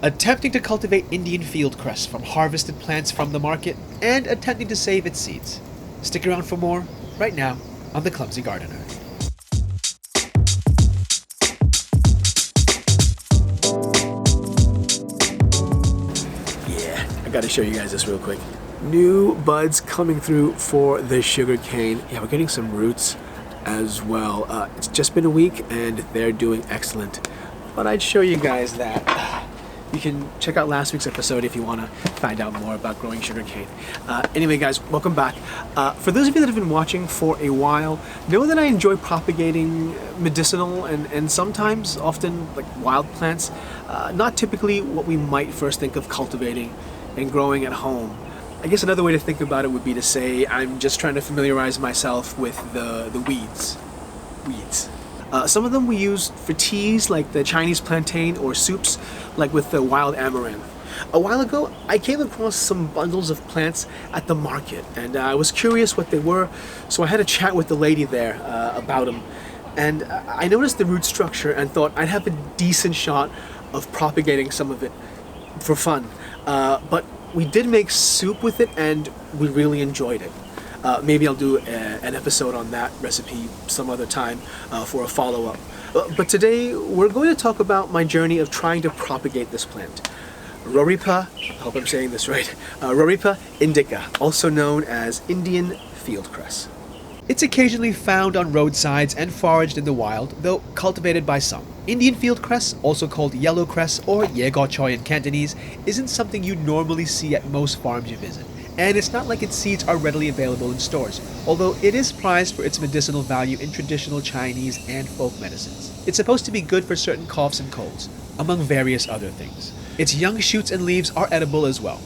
attempting to cultivate Indian fieldcress from harvested plants from the market, and attempting to save its seeds. Stick around for more, right now, on The Clumsy Gardener. Yeah, I gotta show you guys this real quick. New buds coming through for the sugarcane. Yeah, we're getting some roots as well. It's just been a week and they're doing excellent. But I'd show you guys that. You can check out last week's episode if you want to find out more about growing sugarcane. Anyway, guys, welcome back. For those of you that have been watching for a while, know that I enjoy propagating medicinal and sometimes, often, like wild plants. Not typically what we might first think of cultivating and growing at home. I guess another way to think about it would be to say I'm just trying to familiarize myself with the weeds. Some of them we use for teas like the Chinese plantain or soups like with the wild amaranth. A while ago I came across some bundles of plants at the market and I was curious what they were, so I had a chat with the lady there about them, and I noticed the root structure and thought I'd have a decent shot of propagating some of it for fun. But we did make soup with it and we really enjoyed it. Maybe I'll do an episode on that recipe some other time for a follow-up. But today we're going to talk about my journey of trying to propagate this plant. Roripa, I hope I'm saying this right, Roripa indica, also known as Indian fieldcress. It's occasionally found on roadsides and foraged in the wild, though cultivated by some. Indian fieldcress, also called yellow cress or yegochoy in Cantonese, isn't something you normally see at most farms you visit. And it's not like its seeds are readily available in stores, although it is prized for its medicinal value in traditional Chinese and folk medicines. It's supposed to be good for certain coughs and colds, among various other things. Its young shoots and leaves are edible as well.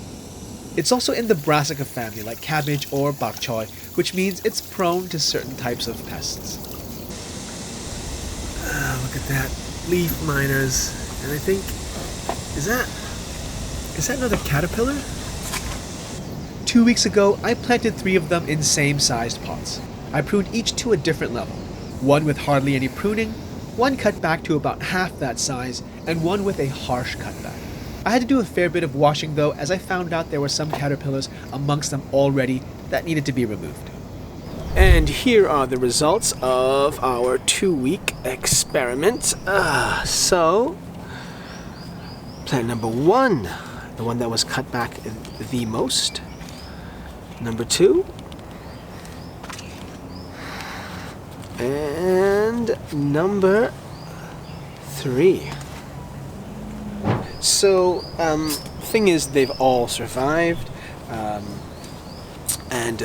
It's also in the brassica family like cabbage or bok choy, which means it's prone to certain types of pests. Look at that, leaf miners, and I think, is that another caterpillar? 2 weeks ago, I planted 3 of them in same-sized pots. I pruned each to a different level. One with hardly any pruning, one cut back to about half that size, and one with a harsh cutback. I had to do a fair bit of washing though, as I found out there were some caterpillars amongst them already that needed to be removed. And here are the results of our 2-week experiment. So, plant number 1, the one that was cut back the most. Number 2, and number 3. So, thing is, they've all survived, and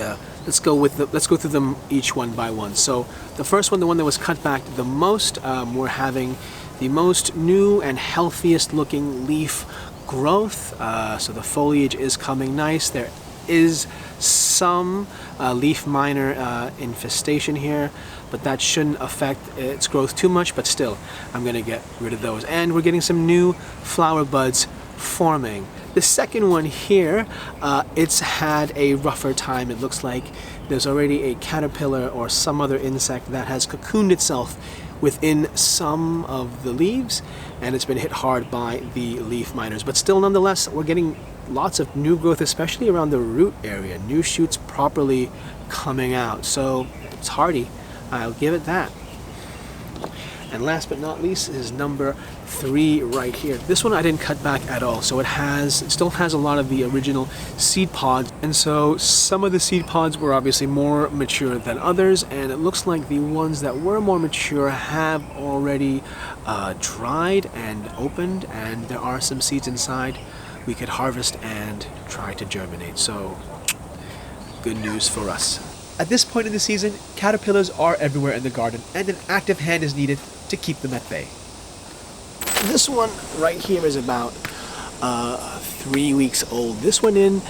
let's go through them each one by one. So, the first one, the one that was cut back the most, we're having the most new and healthiest looking leaf growth. So the foliage is coming nice. There is some leaf miner infestation here, but that shouldn't affect its growth too much, but still I'm gonna get rid of those. And we're getting some new flower buds forming. The second one here, it's had a rougher time. It looks like there's already a caterpillar or some other insect that has cocooned itself within some of the leaves, and it's been hit hard by the leaf miners. But still, nonetheless, we're getting lots of new growth, especially around the root area. New shoots properly coming out, so it's hardy. I'll give it that. And last but not least is number 3 right here. This one I didn't cut back at all, so it still has a lot of the original seed pods, and so some of the seed pods were obviously more mature than others, and it looks like the ones that were more mature have already dried and opened, and there are some seeds inside we could harvest and try to germinate. So good news for us. At this point in the season, caterpillars are everywhere in the garden, and an active hand is needed to keep them at bay. This one right here is about 3 weeks old. This went in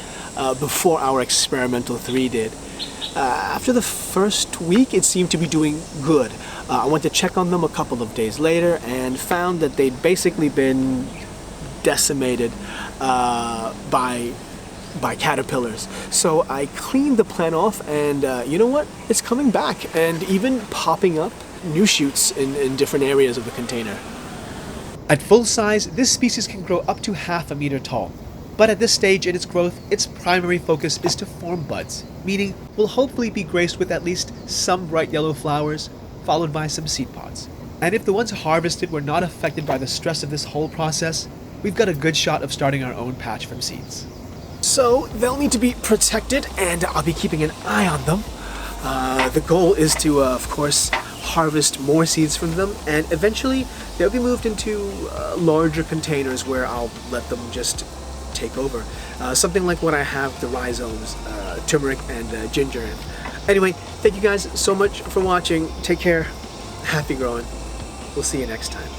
before our experimental 3 did. After the first week, it seemed to be doing good. I went to check on them a couple of days later and found that they'd basically been decimated by caterpillars. So I cleaned the plant off, and you know what? It's coming back and even popping up new shoots in different areas of the container. At full size, this species can grow up to half a meter tall. But at this stage in its growth, its primary focus is to form buds, meaning will hopefully be graced with at least some bright yellow flowers, followed by some seed pods. And if the ones harvested were not affected by the stress of this whole process, we've got a good shot of starting our own patch from seeds. So they'll need to be protected, and I'll be keeping an eye on them. The goal is to, of course, harvest more seeds from them, and eventually they'll be moved into larger containers where I'll let them just take over. Something like what I have the rhizomes, turmeric, and ginger in. Anyway, thank you guys so much for watching. Take care. Happy growing. We'll see you next time.